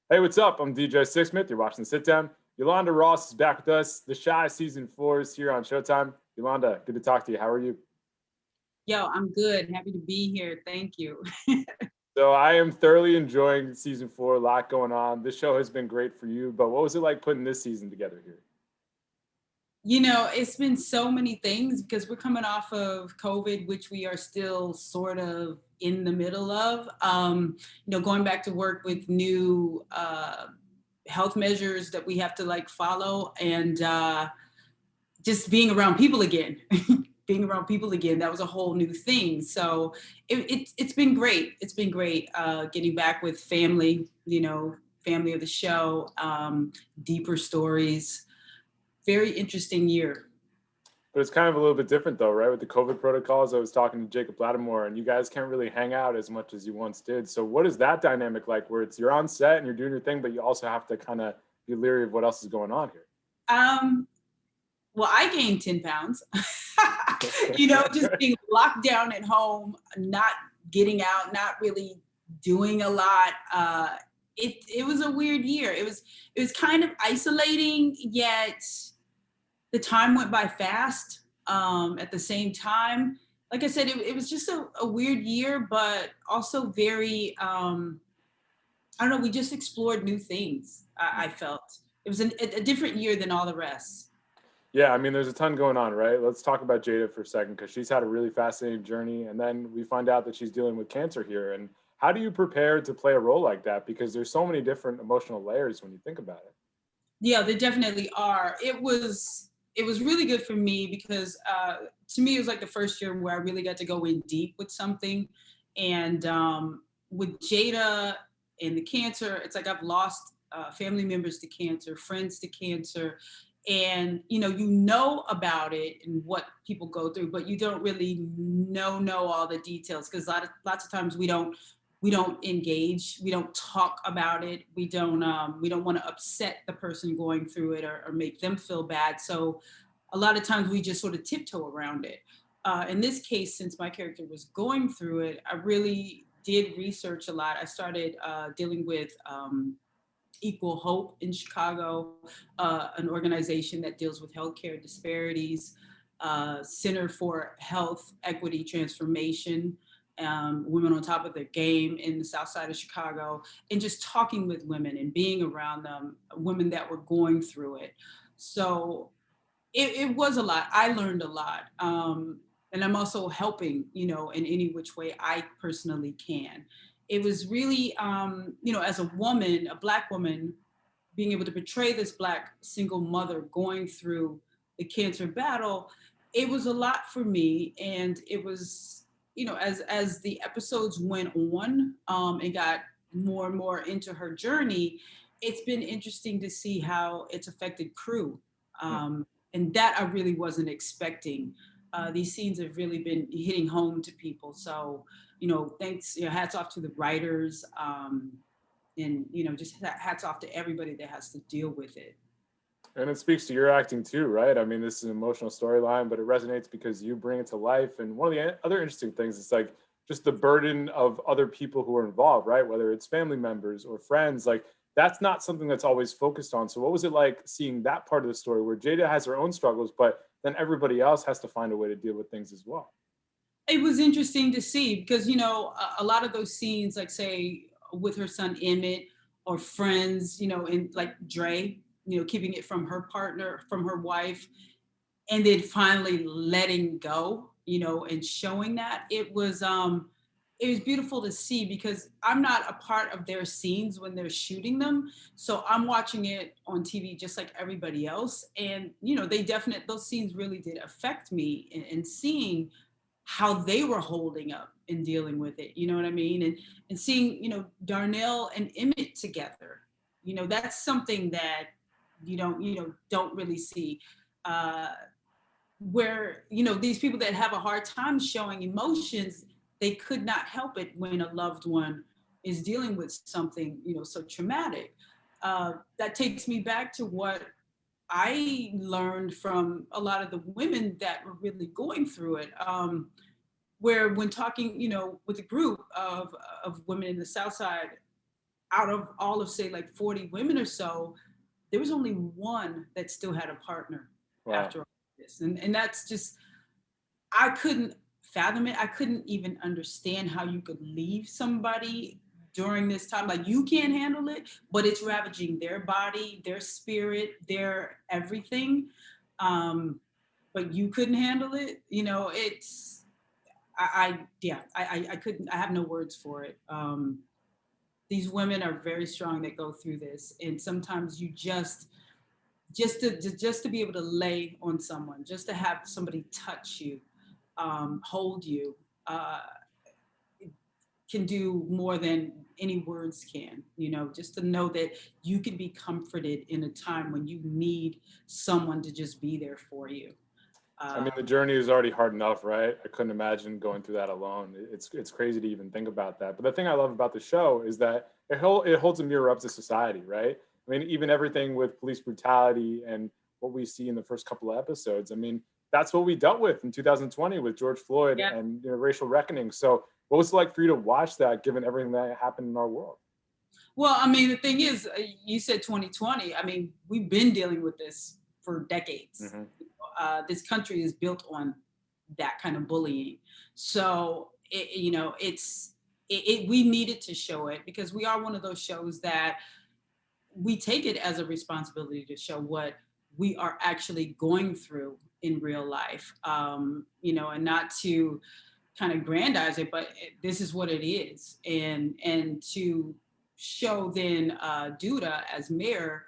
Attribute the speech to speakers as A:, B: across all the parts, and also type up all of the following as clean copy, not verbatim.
A: Hey, what's up? I'm DJ Sixsmith. You're watching Sit Down. Yolanda Ross is back with us. The Shy season 4 is here on Showtime. Yolanda, good to talk to you. How are you?
B: Yo, I'm good. Happy to be here. Thank you.
A: So I am thoroughly enjoying season 4. A lot going on. This show has been great for you, but what was it like putting this season together here?
B: It's been so many things because we're coming off of COVID, which we are still sort of in the middle of. Going back to work with new health measures that we have to like follow and just being around people again. Being around people again, that was a whole new thing. So it's been great. It's been great getting back with family, family of the show, deeper stories. Very interesting year.
A: But it's kind of a little bit different though, right? With the COVID protocols, I was talking to Jacob Lattimore, and you guys can't really hang out as much as you once did. So what is that dynamic like where it's you're on set and you're doing your thing, but you also have to kind of be leery of what else is going on here?
B: Um, well, I gained 10 pounds. Just being locked down at home, not getting out, not really doing a lot. It was a weird year. It was kind of isolating, yet the time went by fast. At the same time, like I said, it was just a weird year, but also very I don't know. We just explored new things. I felt it was a different year than all the rest.
A: Yeah, I mean, there's a ton going on, right? Let's talk about Jada for a second because she's had a really fascinating journey. And then we find out that she's dealing with cancer here. And how do you prepare to play a role like that? Because there's so many different emotional layers when you think about it.
B: Yeah, they definitely are. It was really good for me because to me it was like the first year where I really got to go in deep with something, and with Jada and the cancer, it's like I've lost family members to cancer, friends to cancer, and you know about it and what people go through, but you don't really know all the details because lots of times we don't engage, we don't talk about it, we don't want to upset the person going through it or make them feel bad. So a lot of times we just sort of tiptoe around it. In this case, since my character was going through it, I really did research a lot. I started dealing with Equal Hope in Chicago, an organization that deals with healthcare disparities, Center for Health Equity Transformation, women on top of their game in the South Side of Chicago, and just talking with women and being around them, women that were going through it. So it was a lot. I learned a lot. And I'm also helping, in any which way I personally can. It was really, as a woman, a Black woman, being able to portray this Black single mother going through the cancer battle, it was a lot for me. And it was, as the episodes went on and got more and more into her journey, it's been interesting to see how it's affected crew. And that I really wasn't expecting. These scenes have really been hitting home to people. So, thanks, hats off to the writers, and just hats off to everybody that has to deal with it.
A: And it speaks to your acting too, right? I mean, this is an emotional storyline, but it resonates because you bring it to life. And one of the other interesting things is like just the burden of other people who are involved, right? Whether it's family members or friends, like that's not something that's always focused on. So, what was it like seeing that part of the story where Jada has her own struggles, but then everybody else has to find a way to deal with things as well?
B: It was interesting to see because a lot of those scenes, like say with her son Emmett or friends, and like Dre, keeping it from her partner, from her wife, and then finally letting go, and showing that it was beautiful to see because I'm not a part of their scenes when they're shooting them. So I'm watching it on TV just like everybody else. And, those scenes really did affect me in seeing how they were holding up and dealing with it. You know what I mean? And seeing, Darnell and Emmett together, that's something that you don't really see. Uh, where these people that have a hard time showing emotions, they could not help it when a loved one is dealing with something so traumatic. That takes me back to what I learned from a lot of the women that were really going through it, where when talking with a group of women in the South Side, out of all of say like 40 women or so, there was only one that still had a partner
A: Wow.
B: after all this. And that's just, I couldn't fathom it. I couldn't even understand how you could leave somebody during this time. Like you can't handle it, but it's ravaging their body, their spirit, their everything. But you couldn't handle it. You know, it's, yeah, I couldn't, I have no words for it. These women are very strong that go through this. And sometimes you just to be able to lay on someone, just to have somebody touch you, hold you, uh, can do more than any words can, you know, just to know that you can be comforted in a time when you need someone to just be there for you.
A: I mean, the
B: Um,
A: journey is already hard enough, right? I couldn't imagine going through that alone. It's crazy to even think about that. But the thing I love about the show is that it holds a mirror up to society, right? I mean, even everything with police brutality and what we see in the first couple of episodes. I mean, that's what we dealt with in 2020 with George Floyd
B: yeah.
A: and racial reckoning. So, what was it like for you to watch that, given everything that happened in our world?
B: Well, I mean, the thing is, you said 2020. I mean, we've been dealing with this for decades.
A: Hmm.
B: This country is built on that kind of bullying. So, you know, we needed to show it because we are one of those shows that we take it as a responsibility to show what we are actually going through in real life, you know, and not to kind of grandize it, but this is what it is. And to show then Duda as mayor,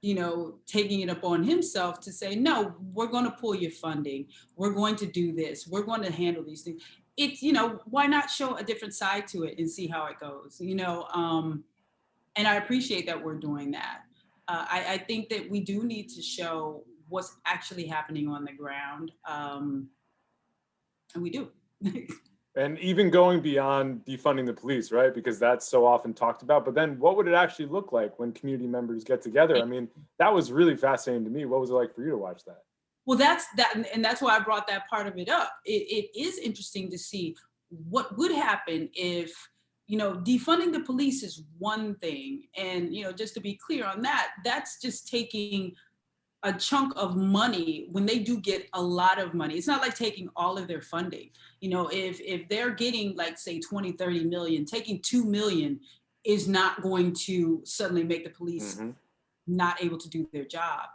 B: you know, taking it upon himself to say, no, we're going to pull your funding. We're going to do this. We're going to handle these things. It's, you know, why not show a different side to it and see how it goes, you know? And I appreciate that we're doing that. I think that we do need to show what's actually happening on the ground. And we do.
A: And even going beyond defunding the police, right? Because that's so often talked about. But then what would it actually look like when community members get together? I mean, that was really fascinating to me. What was it like for you to watch that?
B: Well, that's that, and that's why I brought that part of it up. It is interesting to see what would happen if, you know, defunding the police is one thing, and you know, just to be clear on that, that's just taking a chunk of money when they do get a lot of money. It's not like taking all of their funding. You know, if they're getting like say 20, 30 million, taking 2 million is not going to suddenly make the police
A: Hmm.
B: not able to do their job.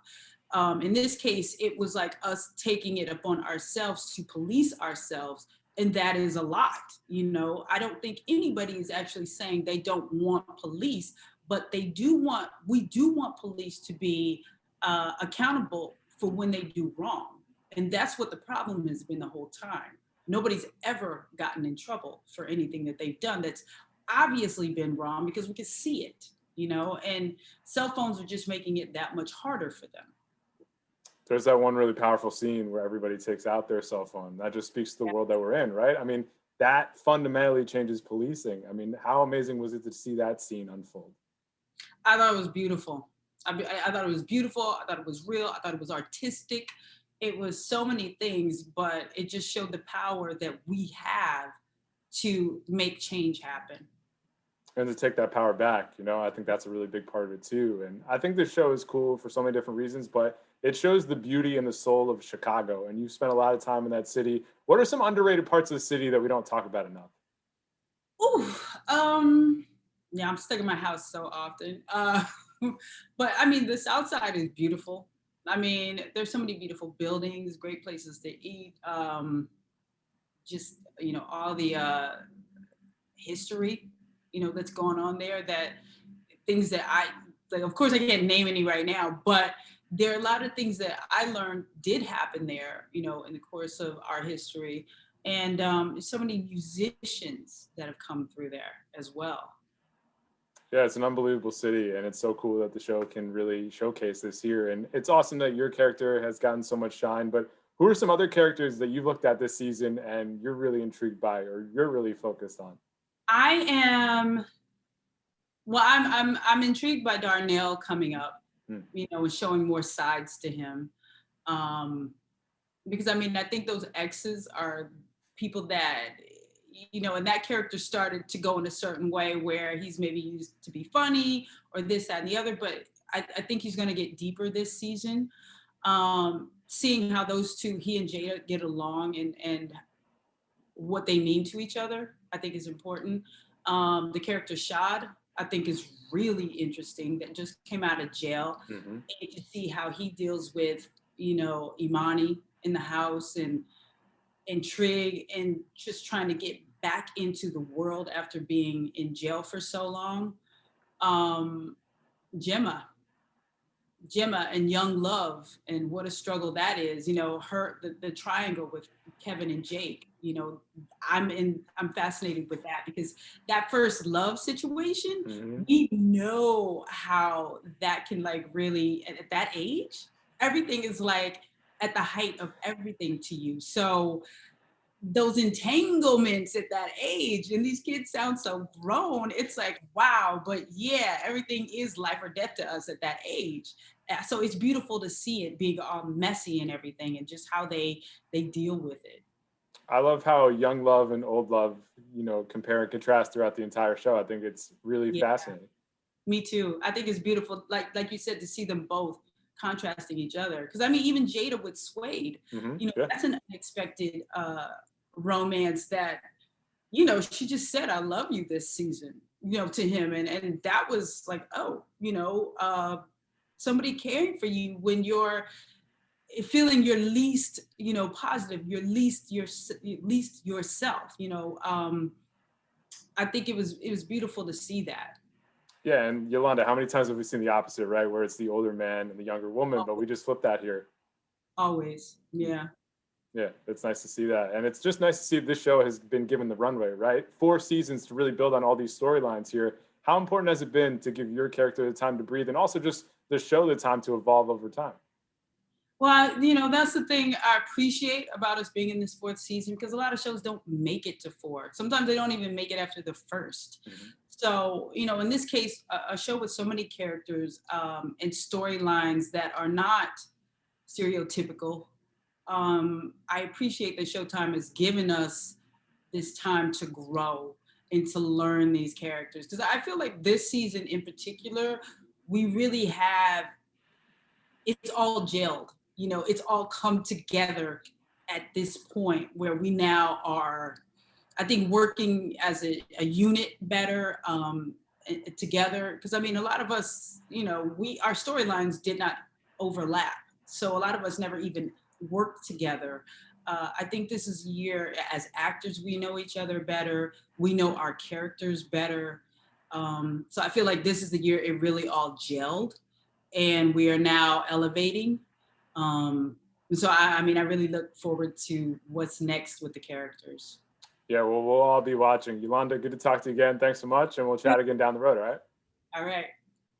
B: In this case, it was like us taking it upon ourselves to police ourselves. And that is a lot. You know, I don't think anybody is actually saying they don't want police, but we do want police to be accountable for when they do wrong. And that's what the problem has been the whole time. Nobody's ever gotten in trouble for anything that they've done that's obviously been wrong because we can see it, you know, and cell phones are just making it that much harder for them.
A: There's that one really powerful scene where everybody takes out their cell phone. That just speaks to the world that we're in, right? I mean, that fundamentally changes policing. I mean, how amazing was it to see that scene unfold?
B: I thought it was beautiful. I thought it was beautiful. I thought it was real. I thought it was artistic. It was so many things, but it just showed the power that we have to make change happen.
A: And to take that power back, I think that's a really big part of it too. And I think this show is cool for so many different reasons, but it shows the beauty and the soul of Chicago. And you've spent a lot of time in that city. What are some underrated parts of the city that we don't talk about enough?
B: Ooh, yeah, I'm stuck in my house so often. But I mean, the South Side is beautiful. I mean, there's so many beautiful buildings, great places to eat. Just all the history, that's going on there. That things that I like. Of course, I can't name any right now, but there are a lot of things that I learned did happen there, in the course of our history. And so many musicians that have come through there as well.
A: Yeah, it's an unbelievable city, and it's so cool that the show can really showcase this here. And it's awesome that your character has gotten so much shine. But who are some other characters that you've looked at this season and you're really intrigued by, or you're really focused on?
B: I am well. I'm intrigued by Darnell coming up,
A: Hmm.
B: and showing more sides to him. Um, because I mean, I think those exes are people that you know, and that character started to go in a certain way where he's maybe used to be funny or this, that, and the other. But I think he's going to get deeper this season. Seeing how those two, he and Jada, get along and what they mean to each other, I think is important. The character Shad, I think is really interesting, that just came out of jail.
A: Mm-hmm.
B: And to see how he deals with, you know, Imani in the house and Trig, and just trying to get back into the world after being in jail for so long. Um, Gemma, Gemma and Young Love, and what a struggle that is. You know, the triangle with Kevin and Jake. You know, I'm fascinated with that, because that first love situation,
A: Mm-hmm.
B: we know how that can, like, really at that age, everything is like at the height of everything to you. So those entanglements at that age, and these kids sound so grown, it's like, wow. But yeah, everything is life or death to us at that age. So it's beautiful to see it being all messy and everything, and just how they deal with it.
A: I love how young love and old love, compare and contrast throughout the entire show. I think it's really
B: Yeah,
A: fascinating.
B: me too. I think it's beautiful, like you said, to see them both contrasting each other. Because I mean, even Jada with Suede,
A: Mm-hmm.
B: you know,
A: Yeah.
B: that's an unexpected romance that, you know, she just said, I love you this season, you know, to him. And that was like, oh, you know, somebody caring for you when you're feeling your least, you know, positive, your least yourself, you know. I think it was beautiful to see that.
A: Yeah, and Yolanda, how many times have we seen the opposite, right? Where it's the older man and the younger woman, but we just flip that here.
B: Always. Yeah.
A: Yeah, it's nice to see that. And it's just nice to see this show has been given the runway, right? 4 seasons to really build on all these storylines here. How important has it been to give your character the time to breathe, and also just the show the time to evolve over time?
B: Well, you know, that's the thing I appreciate about us being in this fourth season, because a lot of shows don't make it to four. Sometimes they don't even make it after the first.
A: Mm-hmm.
B: So, you know, in this case, a show with so many characters and storylines that are not stereotypical. I appreciate that Showtime has given us this time to grow and to learn these characters. Because I feel like this season in particular, we really have, it's all gelled, you know, it's all come together at this point where we now are, I think, working as a unit better together. Because I mean, a lot of us, you know, our storylines did not overlap. So a lot of us never even worked together. I think this is a year, as actors, we know each other better. We know our characters better. So I feel like this is the year it really all gelled, and we are now elevating. So I mean, I really look forward to what's next with the characters.
A: Yeah, well, we'll all be watching. Yolanda, good to talk to you again. Thanks so much, and we'll chat again down the road, all right?
B: All right.